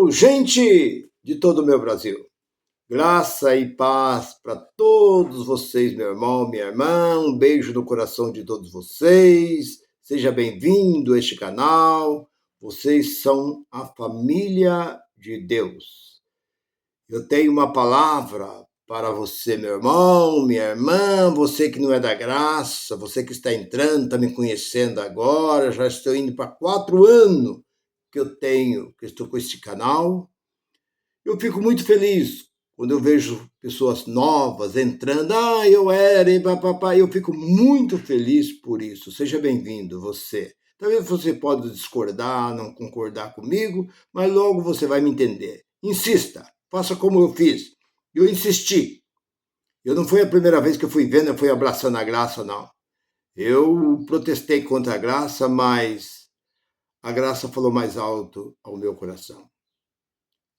Alô, gente de todo o meu Brasil. Graça e paz para todos vocês, meu irmão, minha irmã. Um beijo no coração de todos vocês. Seja bem-vindo a este canal. Vocês são a família de Deus. Eu tenho uma palavra para você, meu irmão, minha irmã, você que não é da graça, você que está entrando, está me conhecendo agora, já estou indo para 4 anos que estou com este canal. Eu fico muito feliz quando eu vejo pessoas novas entrando. Eu era, e papapá. Eu fico muito feliz por isso. Seja bem-vindo, você. Talvez você pode discordar, não concordar comigo, mas logo você vai me entender. Insista, faça como eu fiz. Eu insisti. Eu não foi a primeira vez que eu fui vendo, eu fui abraçando a graça, não. Eu protestei contra a graça, mas a graça falou mais alto ao meu coração.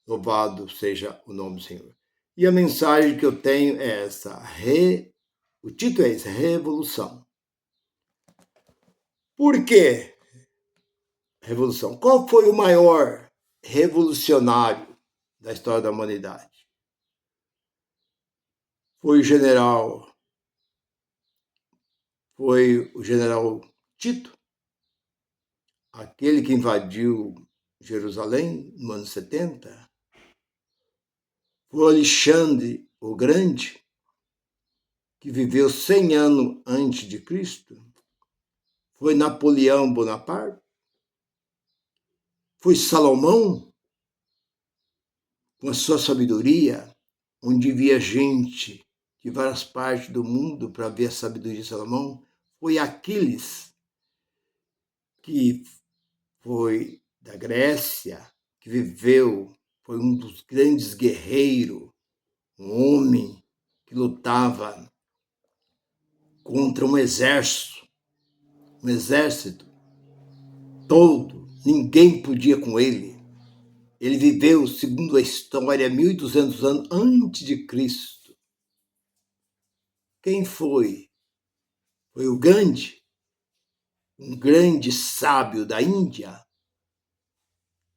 Louvado seja o nome do Senhor. E a mensagem que eu tenho é essa. O título é esse, Revolução. Por que revolução? Qual foi o maior revolucionário da história da humanidade? Foi o general Tito, aquele que invadiu Jerusalém no ano 70. Foi Alexandre o Grande, que viveu 100 anos antes de Cristo. Foi Napoleão Bonaparte. Foi Salomão, com a sua sabedoria, onde via gente de várias partes do mundo para ver a sabedoria de Salomão. Foi Aquiles, que foi da Grécia, que viveu, foi um dos grandes guerreiros, um homem que lutava contra um exército todo, ninguém podia com ele. Ele viveu, segundo a história, 1.200 anos antes de Cristo. Quem foi? Foi o Gandhi, um grande sábio da Índia.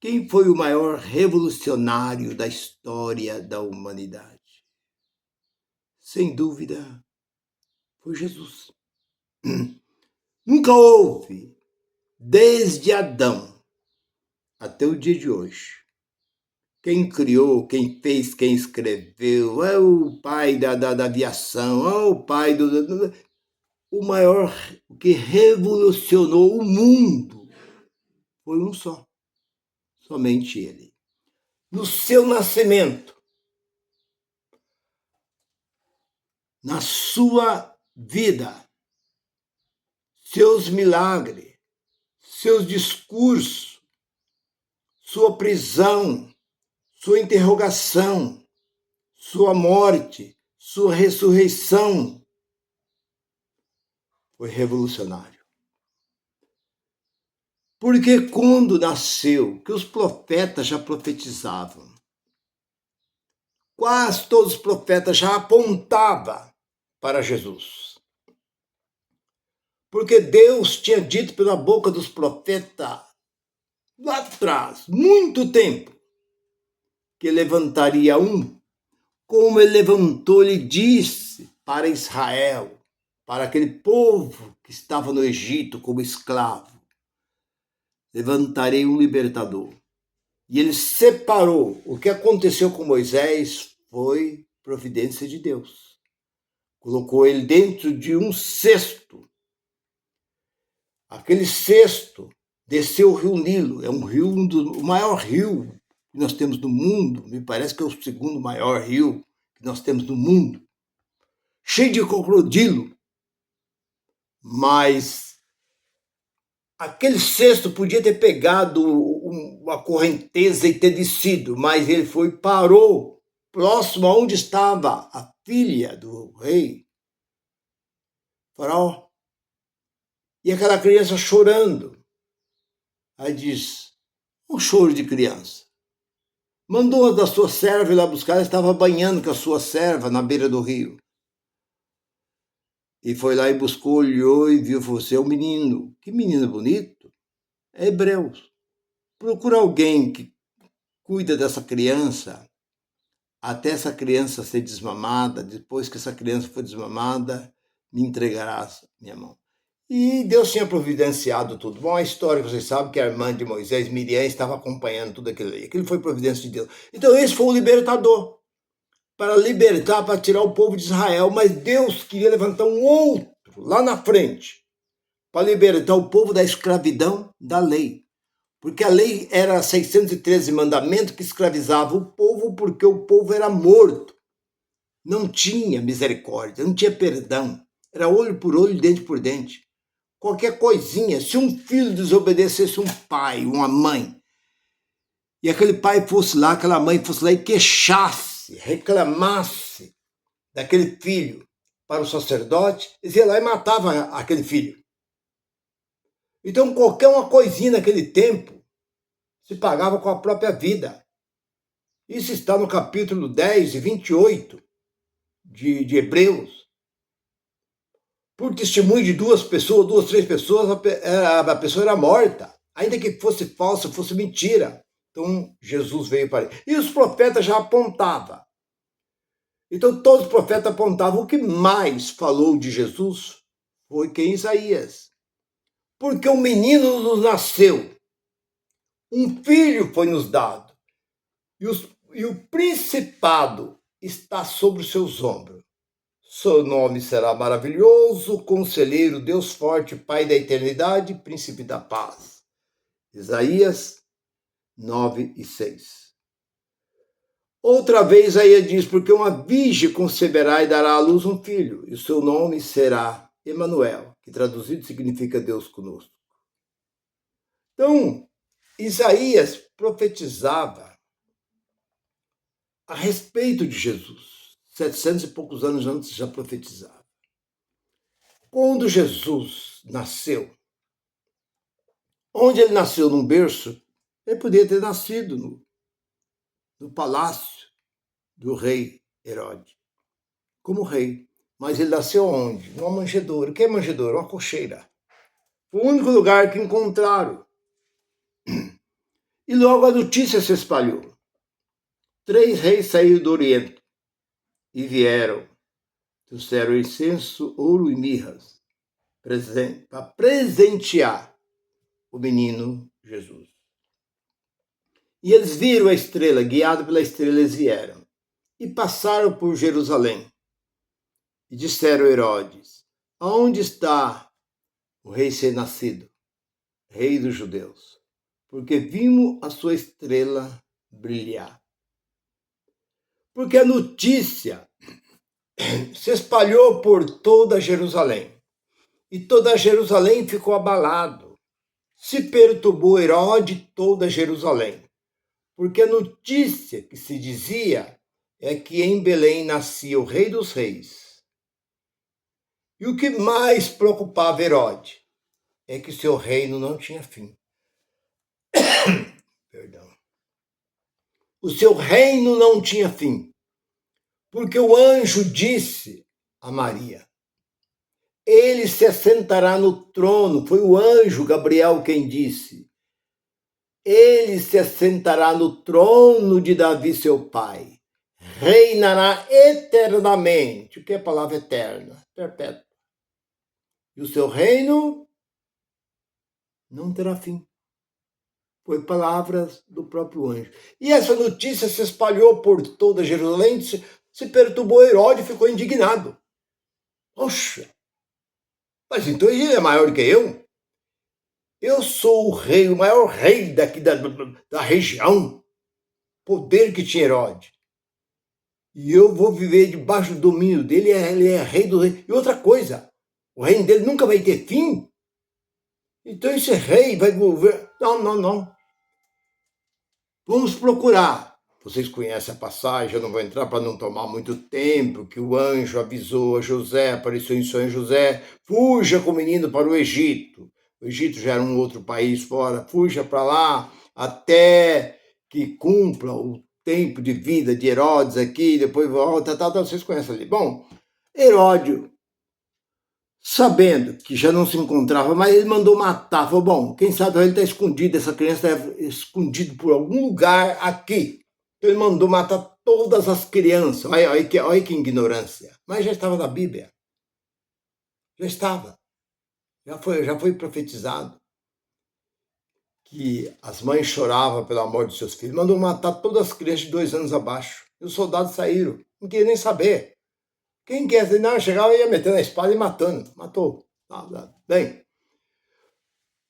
Quem foi o maior revolucionário da história da humanidade? Sem dúvida, foi Jesus. Nunca houve, desde Adão até o dia de hoje, quem criou, quem fez, quem escreveu, é o pai da aviação, é o pai o maior, o que revolucionou o mundo foi um só, somente ele. No seu nascimento, na sua vida, seus milagres, seus discursos, sua prisão, sua interrogação, sua morte, sua ressurreição, foi revolucionário. Porque quando nasceu, que os profetas já profetizavam, quase todos os profetas já apontavam para Jesus. Porque Deus tinha dito pela boca dos profetas, lá atrás, muito tempo, que levantaria um, como ele levantou, ele disse para Israel, para aquele povo que estava no Egito como escravo, levantarei um libertador. E ele separou. O que aconteceu com Moisés foi providência de Deus. Colocou ele dentro de um cesto. Aquele cesto desceu o rio Nilo. É um rio, o maior rio que nós temos no mundo. Me parece que é o segundo maior rio que nós temos no mundo. Cheio de crocodilo. Mas aquele cesto podia ter pegado uma correnteza e ter descido, mas ele parou próximo aonde estava a filha do rei, Faraó. E aquela criança chorando. Aí diz, um choro de criança. Mandou uma da sua serva ir lá buscar, ela estava banhando com a sua serva na beira do rio. E foi lá e buscou, olhou e viu, você é um menino. Que menino bonito. É Hebreus. Procura alguém cuida dessa criança até essa criança ser desmamada. Depois que essa criança for desmamada, me entregarás minha mão. E Deus tinha providenciado tudo. Bom, a história, vocês sabem que a irmã de Moisés, Miriam, estava acompanhando tudo aquilo ali. Aquilo foi providência de Deus. Então esse foi o libertador, para libertar, para tirar o povo de Israel. Mas Deus queria levantar um outro lá na frente, para libertar o povo da escravidão da lei. Porque a lei era 613 mandamentos que escravizava o povo, porque o povo era morto. Não tinha misericórdia, não tinha perdão. Era olho por olho, dente por dente. Qualquer coisinha, se um filho desobedecesse um pai, uma mãe, e aquele pai fosse lá, aquela mãe fosse lá e queixasse, reclamasse daquele filho para o sacerdote, eles iam lá e matavam aquele filho. Então, qualquer uma coisinha naquele tempo se pagava com a própria vida. Isso está no capítulo 10 e 28 de Hebreus. Por testemunho de duas, três pessoas, a pessoa era morta, ainda que fosse falsa, fosse mentira. Então, Jesus veio para ele. E os profetas já apontavam. Então, todos os profetas apontavam. O que mais falou de Jesus foi que Isaías. Porque um menino nos nasceu, um filho foi nos dado, e o principado está sobre os seus ombros. Seu nome será maravilhoso, conselheiro, Deus forte, Pai da eternidade, príncipe da paz. Isaías 9 e 6. Outra vez Isaías diz, porque uma virgem conceberá e dará à luz um filho, e o seu nome será Emanuel, que traduzido significa Deus conosco. Então, Isaías profetizava a respeito de Jesus. 700 e poucos anos antes já profetizava. Quando Jesus nasceu, onde ele nasceu, num berço, ele podia ter nascido no palácio do rei Herodes, como rei. Mas ele nasceu onde? Numa manjedoura. O que é manjedoura? Uma cocheira. Foi o único lugar que encontraram. E logo a notícia se espalhou. 3 reis saíram do Oriente e vieram, trouxeram incenso, ouro e mirras, para presentear o menino Jesus. E eles viram a estrela, guiados pela estrela eles vieram, e passaram por Jerusalém. E disseram a Herodes, aonde está o rei ser nascido, rei dos judeus? Porque vimos a sua estrela brilhar. Porque a notícia se espalhou por toda Jerusalém. E toda Jerusalém ficou abalado. Se perturbou Herodes toda Jerusalém. Porque a notícia que se dizia é que em Belém nascia o Rei dos Reis. E o que mais preocupava Herodes é que seu reino não tinha fim. Perdão. O seu reino não tinha fim. Porque o anjo disse a Maria, ele se assentará no trono. Foi o anjo Gabriel quem disse. Ele se assentará no trono de Davi, seu pai. Reinará eternamente. O que é a palavra eterna? Perpétua. E o seu reino não terá fim. Foi palavras do próprio anjo. E essa notícia se espalhou por toda Jerusalém, se perturbou Herodes, ficou indignado. Poxa, mas então ele é maior que eu? Eu sou o rei, o maior rei daqui da região. Poder que tinha Herodes. E eu vou viver debaixo do domínio dele, ele é rei do rei. E outra coisa, o reino dele nunca vai ter fim. Então esse rei vai governar. Não. Vamos procurar. Vocês conhecem a passagem, eu não vou entrar para não tomar muito tempo, que o anjo avisou a José, apareceu em sonho José, fuja com o menino para o Egito. O Egito já era um outro país fora, fuja para lá até que cumpra o tempo de vida de Herodes aqui, depois volta, tal, vocês conhecem ali. Bom, Herodes Sabendo que já não se encontrava, mas ele mandou matar. Falou, bom, quem sabe ele está escondido, essa criança está escondida por algum lugar aqui. Então ele mandou matar todas as crianças. Olha que ignorância. Mas já estava na Bíblia. Já estava. Já foi profetizado que as mães choravam pela morte de seus filhos. Mandou matar todas as crianças de 2 anos abaixo. E os soldados saíram. Não queria nem saber. Quem quer dizer, não, chegava e ia metendo a espada e matando. Matou. Bem.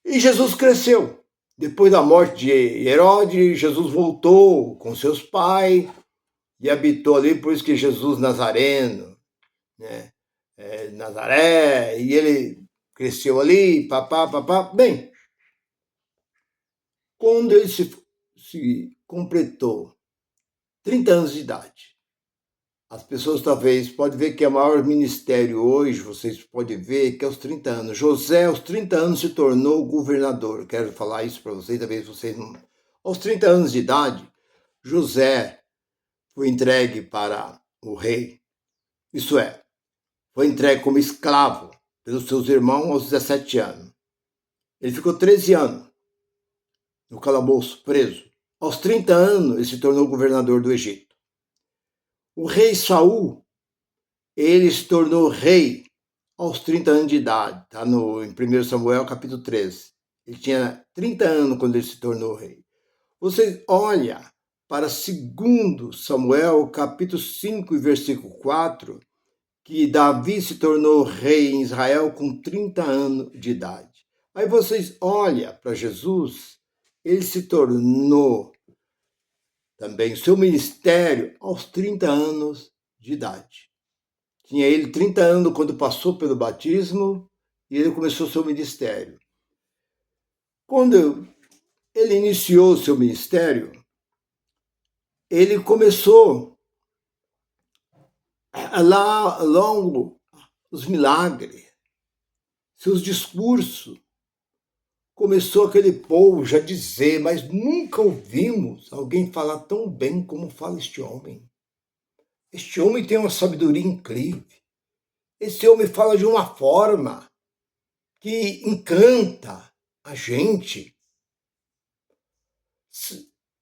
E Jesus cresceu. Depois da morte de Herodes, Jesus voltou com seus pais e habitou ali, por isso que Jesus Nazareno, né? Nazaré, e ele cresceu ali, papá. Bem, quando ele se completou 30 anos de idade, as pessoas talvez podem ver que o maior ministério hoje, vocês podem ver que é aos 30 anos. José, aos 30 anos, se tornou governador. Quero falar isso para vocês, talvez vocês não... Aos 30 anos de idade, José foi entregue para o rei. Isso é, foi entregue como escravo pelos seus irmãos aos 17 anos. Ele ficou 13 anos no calabouço, preso. Aos 30 anos, ele se tornou governador do Egito. O rei Saul, ele se tornou rei aos 30 anos de idade. Está em 1 Samuel, capítulo 13. Ele tinha 30 anos quando ele se tornou rei. Você olha para 2 Samuel, capítulo 5, versículo 4, que Davi se tornou rei em Israel com 30 anos de idade. Aí vocês olham para Jesus, ele se tornou também seu ministério aos 30 anos de idade. Tinha ele 30 anos quando passou pelo batismo e ele começou seu ministério. Quando ele iniciou seu ministério, ele começou lá ao longo dos milagres, seus discursos. Começou aquele povo já dizer, mas nunca ouvimos alguém falar tão bem como fala este homem. Este homem tem uma sabedoria incrível. Esse homem fala de uma forma que encanta a gente.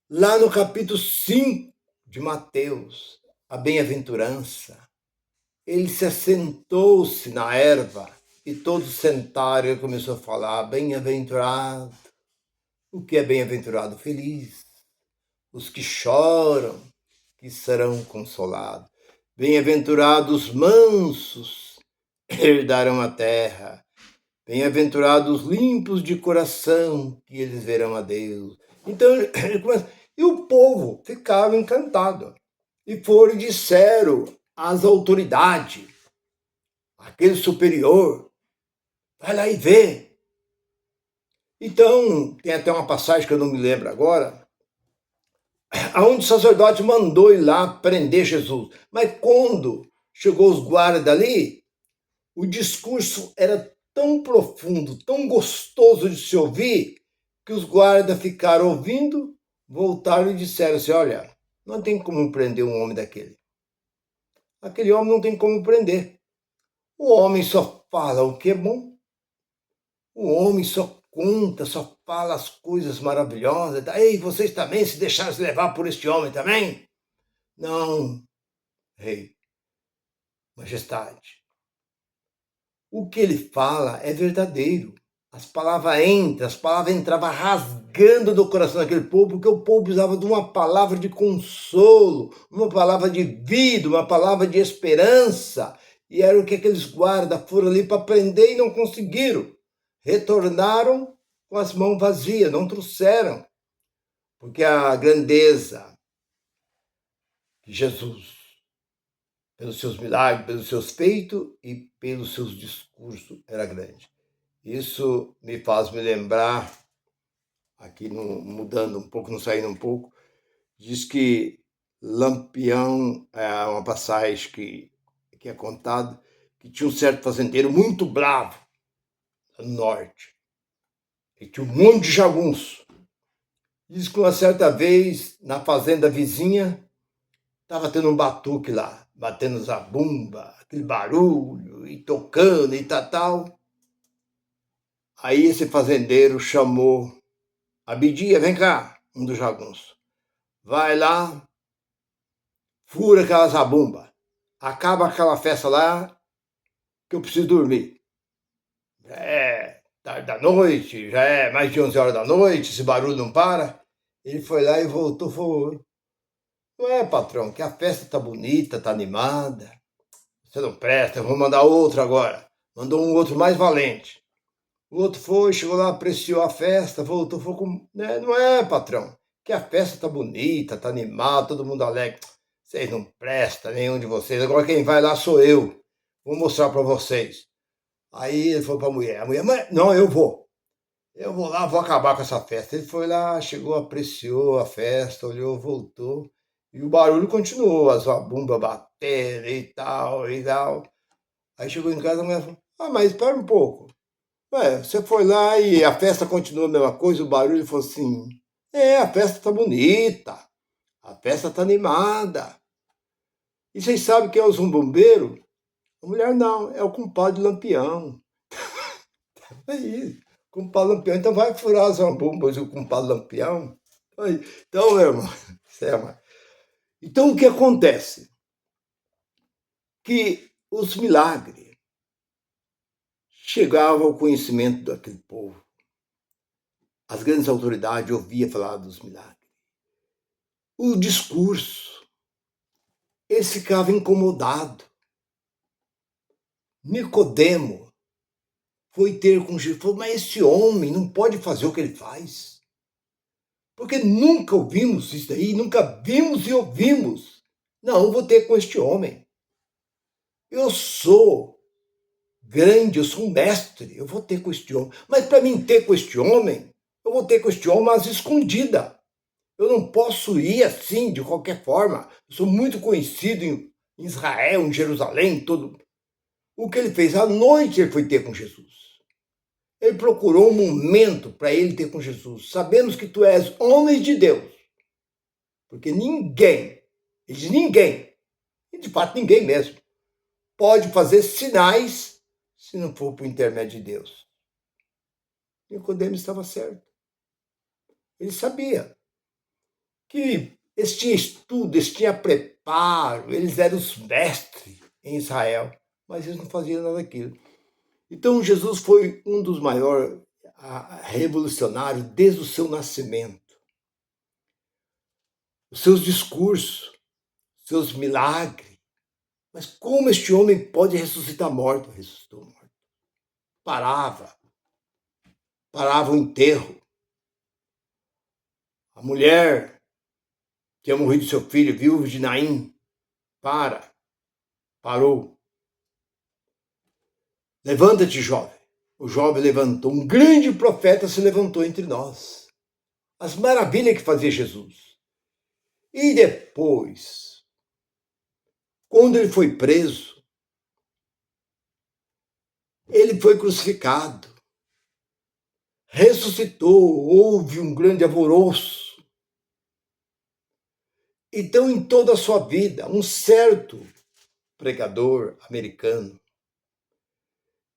Lá no capítulo 5 de Mateus, a bem-aventurança, ele se assentou-se na erva e todos sentaram e ele começou a falar, bem-aventurado. O que é bem-aventurado? Feliz. Os que choram, que serão consolados. Bem-aventurados mansos, herdarão a terra. Bem-aventurados limpos de coração, que eles verão a Deus. Então, ele começa... E o povo ficava encantado. E foram e disseram às autoridades, aquele superior, vai lá e vê. Então, tem até uma passagem que eu não me lembro agora, onde o sacerdote mandou ir lá prender Jesus. Mas quando chegou os guardas ali, o discurso era tão profundo, tão gostoso de se ouvir, que os guardas ficaram ouvindo, voltaram e disseram assim, olha, não tem como prender um homem daquele. Aquele homem não tem como prender. O homem só fala o que é bom. O homem só conta, só fala as coisas maravilhosas. Ei, vocês também se deixaram se levar por este homem também? Não, rei, majestade. O que ele fala é verdadeiro. As palavras entravam rasgando do coração daquele povo, porque o povo precisava de uma palavra de consolo, uma palavra de vida, uma palavra de esperança. E era o que aqueles guardas foram ali para prender e não conseguiram. Retornaram com as mãos vazias, não trouxeram. Porque a grandeza de Jesus, pelos seus milagres, pelos seus feitos e pelos seus discursos, era grande. Isso me faz me lembrar, aqui mudando um pouco, não saindo um pouco, diz que Lampião, é uma passagem que é contada, que tinha um certo fazendeiro muito bravo no norte. E tinha um monte de jagunço. Diz que uma certa vez, na fazenda vizinha, estava tendo um batuque lá. batendo zabumba, aquele barulho, e tocando e tal. Aí esse fazendeiro chamou Abidia, vem cá, um dos jagunços. Vai lá, fura aquela zabumba. Acaba aquela festa lá, que eu preciso dormir. Já é tarde da noite, já é mais de 11 horas da noite, esse barulho não para. Ele foi lá e voltou, falou, não é, patrão, que a festa tá bonita, tá animada. Você não presta, eu vou mandar outro agora. Mandou um outro mais valente. O outro foi, chegou lá, apreciou a festa, voltou, foi com... Não é, patrão, que a festa tá bonita, tá animada, todo mundo alegre. Vocês não prestam, nenhum de vocês. Agora quem vai lá sou eu. Vou mostrar para vocês. Aí ele falou para a mulher, não, eu vou. Eu vou lá, vou acabar com essa festa. Ele foi lá, chegou, apreciou a festa, olhou, voltou. E o barulho continuou, as zabumbas batendo e tal, e tal. Aí chegou em casa, a mulher falou, mas espera um pouco. Ué, você foi lá e a festa continua a mesma coisa, o barulho falou assim, a festa tá bonita, a festa tá animada. E vocês sabem quem é o zumbumbeiros? A mulher não, é o compadre Lampião. É isso, compadre Lampião. Então vai furar as zambumbas o compadre Lampião. Então, meu irmão, então o que acontece? Que os milagres chegavam ao conhecimento daquele povo. As grandes autoridades ouviam falar dos milagres. O discurso, eles ficavam incomodados. Nicodemo foi ter com Jesus, falou, mas esse homem não pode fazer o que ele faz. Porque nunca ouvimos isso daí, nunca vimos e ouvimos. Não, vou ter com este homem. Eu sou grande, eu sou um mestre, eu vou ter com este homem. Mas para mim ter com este homem, eu vou ter com este homem às escondidas. Eu não posso ir assim, de qualquer forma. Eu sou muito conhecido em Israel, em Jerusalém, todo. O que ele fez? À noite ele foi ter com Jesus. Ele procurou um momento para ele ter com Jesus. Sabemos que tu és homem de Deus. Porque ninguém, ele diz ninguém, e de fato ninguém mesmo, pode fazer sinais se não for por intermédio de Deus. Nicodemos estava certo. Ele sabia que eles tinham estudo, eles tinham preparo, eles eram os mestres em Israel, mas eles não faziam nada daquilo. Então Jesus foi um dos maiores revolucionários desde o seu nascimento. Os seus discursos, seus milagres. Mas como este homem pode ressuscitar morto? Ressuscitou morto. Parava o enterro. A mulher que tinha morrido seu filho, viúva de Naim, parou. Levanta-te, jovem. O jovem levantou. Um grande profeta se levantou entre nós. As maravilhas que fazia Jesus. E depois, quando ele foi preso, ele foi crucificado. Ressuscitou, houve um grande alvoroço. Então, em toda a sua vida, um certo pregador americano,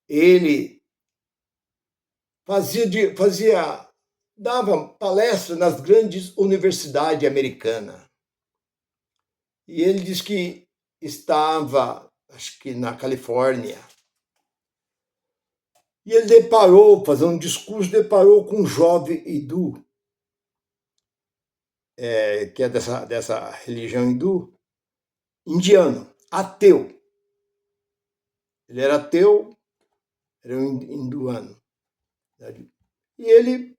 ele dava palestra nas grandes universidades americanas. E ele diz que estava, acho que na Califórnia, e ele fazendo um discurso, deparou com um jovem hindu, que é dessa religião hindu, indiano, ateu. Ele era ateu, era um hinduano. E ele,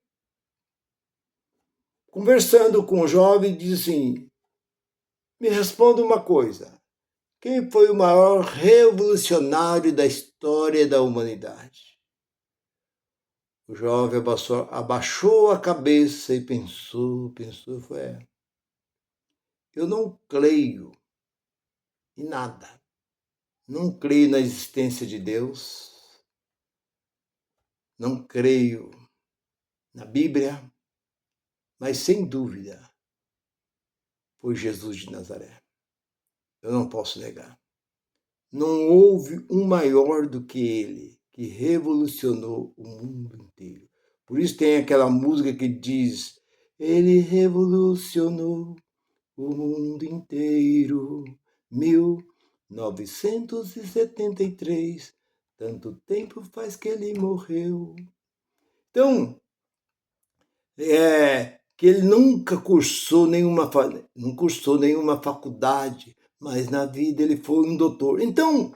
conversando com o jovem, diz assim, me responda uma coisa, quem foi o maior revolucionário da história da humanidade? O jovem abaixou a cabeça e pensou, foi, eu não creio em nada. Não creio na existência de Deus. Não creio na Bíblia. Mas, sem dúvida, foi Jesus de Nazaré. eu não posso negar. Não houve um maior do que ele, que revolucionou o mundo inteiro. Por isso tem aquela música que diz: ele revolucionou o mundo inteiro. 1973, tanto tempo faz que ele morreu. Então, que ele nunca não cursou nenhuma faculdade, mas na vida ele foi um doutor. Então,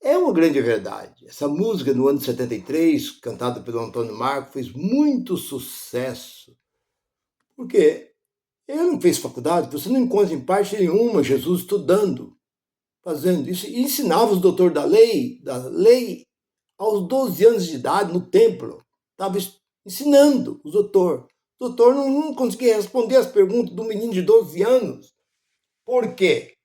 é uma grande verdade. Essa música, no ano de 73, cantada pelo Antônio Marco, fez muito sucesso. Porque ele não fez faculdade, você não encontra em parte nenhuma Jesus estudando, fazendo isso. E ensinava os doutores da lei, aos 12 anos de idade, no templo. Estava ensinando os doutores. O doutor não conseguia responder as perguntas do menino de 12 anos. Por quê?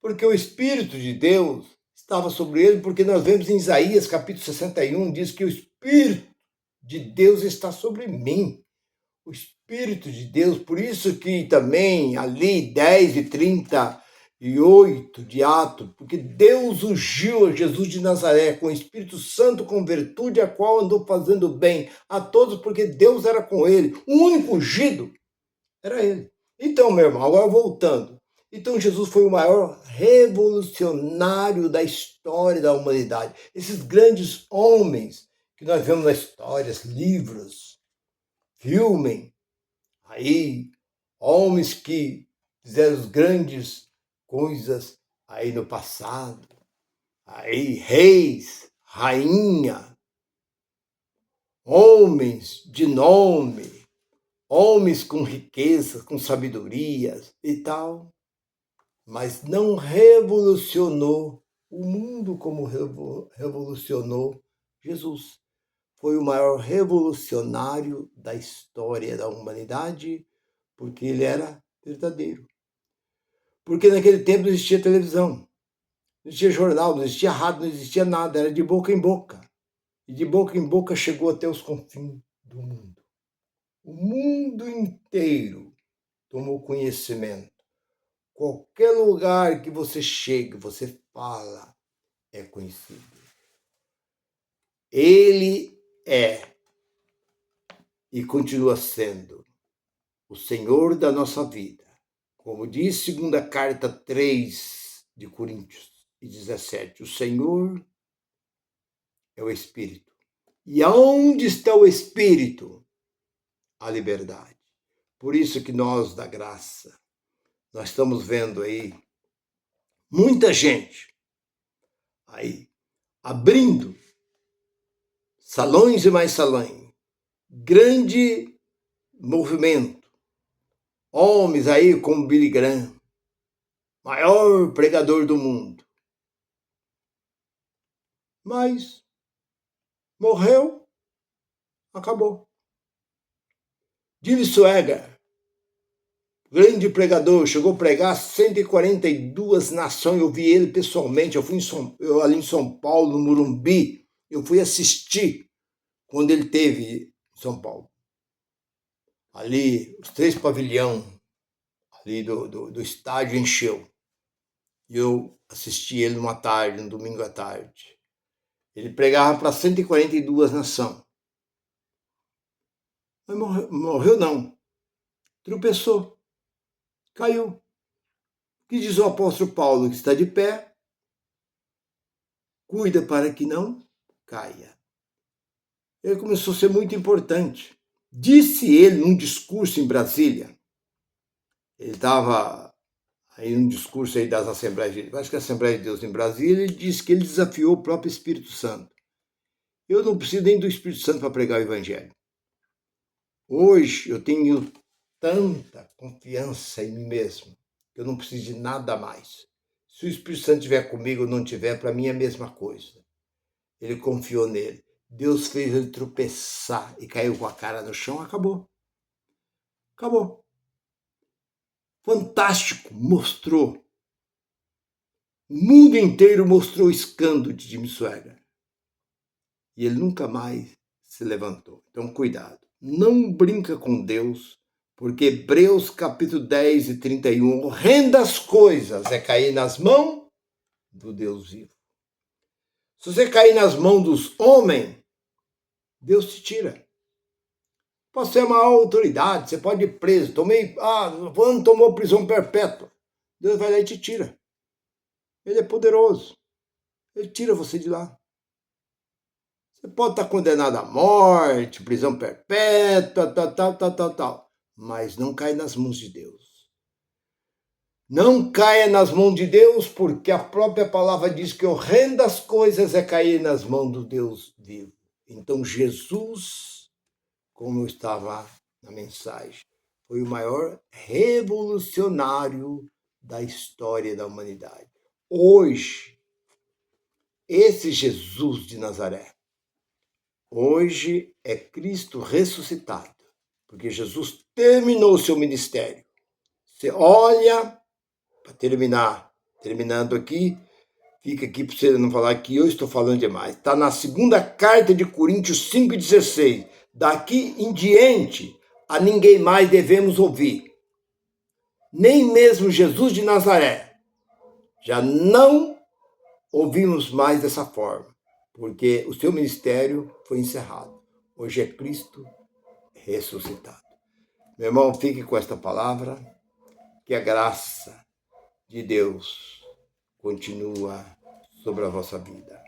Porque o Espírito de Deus estava sobre ele, porque nós vemos em Isaías capítulo 61, diz que o Espírito de Deus está sobre mim. O Espírito de Deus, por isso que também ali 10:38 de Atos, porque Deus ungiu a Jesus de Nazaré com o Espírito Santo, com virtude, a qual andou fazendo bem a todos, porque Deus era com ele. O único ungido era ele. Então, meu irmão, agora voltando. Então, Jesus foi o maior revolucionário da história da humanidade. Esses grandes homens que nós vemos nas histórias, livros, filmes, aí, homens que fizeram grandes coisas aí no passado, aí, reis, rainha, homens de nome, homens com riquezas, com sabedorias e tal, mas não revolucionou o mundo como revolucionou Jesus. Foi o maior revolucionário da história da humanidade, porque ele era verdadeiro. Porque naquele tempo não existia televisão, não existia jornal, não existia rádio, não existia nada, era de boca em boca. E de boca em boca chegou até os confins do mundo. O mundo inteiro tomou conhecimento. Qualquer lugar que você chegue, você fala, é conhecido. Ele é e continua sendo o Senhor da nossa vida. Como diz 2 carta 3 de Coríntios 17, o Senhor é o Espírito. E aonde está o Espírito? A liberdade. Por isso que nós, da graça, nós estamos vendo aí muita gente aí abrindo salões e mais salões, grande movimento, homens aí como Billy Graham, maior pregador do mundo, mas morreu, acabou. Jimmy Swaggart, grande pregador, chegou a pregar 142 nações. Eu vi ele pessoalmente. Eu fui ali em São Paulo, no Morumbi. Eu fui assistir quando ele teve em São Paulo. Ali, os 3 pavilhões ali do estádio encheu. E eu assisti ele numa tarde, no domingo à tarde. Ele pregava para 142 nações. Mas morreu não. Tropeçou. Caiu. O que diz o apóstolo Paulo, que está de pé? Cuida para que não caia. Ele começou a ser muito importante. Disse ele num discurso em Brasília, ele estava aí num discurso aí das Assembleias de Deus, acho que a Assembleia de Deus em Brasília, ele disse que ele desafiou o próprio Espírito Santo. Eu não preciso nem do Espírito Santo para pregar o Evangelho. Hoje eu tenho tanta confiança em mim mesmo, que eu não preciso de nada mais. Se o Espírito Santo estiver comigo ou não estiver, para mim é a mesma coisa. Ele confiou nele. Deus fez ele tropeçar e caiu com a cara no chão, acabou. Acabou. Fantástico, mostrou. O mundo inteiro mostrou o escândalo de Jimmy Swaggart. E ele nunca mais se levantou. Então, cuidado. Não brinca com Deus, Porque Hebreus capítulo 10 e 31, horrendas coisas é cair nas mãos do Deus vivo. Se você cair nas mãos dos homens, Deus te tira. Pode ser uma autoridade, você pode ir preso. Fulano tomou prisão perpétua. Deus vai lá e te tira. Ele é poderoso. Ele tira você de lá. Você pode estar condenado à morte, prisão perpétua, tal. Mas não cai nas mãos de Deus. Não caia nas mãos de Deus, porque a própria palavra diz que horrendas coisas é cair nas mãos do Deus vivo. Então Jesus, como eu estava na mensagem, foi o maior revolucionário da história da humanidade. Hoje, esse Jesus de Nazaré, hoje é Cristo ressuscitado, porque Jesus terminou o seu ministério. Você olha, para terminando aqui, fica aqui para você não falar que eu estou falando demais. Está na segunda carta de Coríntios 5,16. Daqui em diante, a ninguém mais devemos ouvir. Nem mesmo Jesus de Nazaré. Já não ouvimos mais dessa forma, porque o seu ministério foi encerrado. Hoje é Cristo ressuscitado. Meu irmão, fique com esta palavra, que a graça de Deus continua sobre a vossa vida.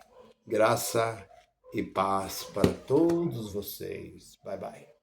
Graça e paz para todos vocês. Bye, bye.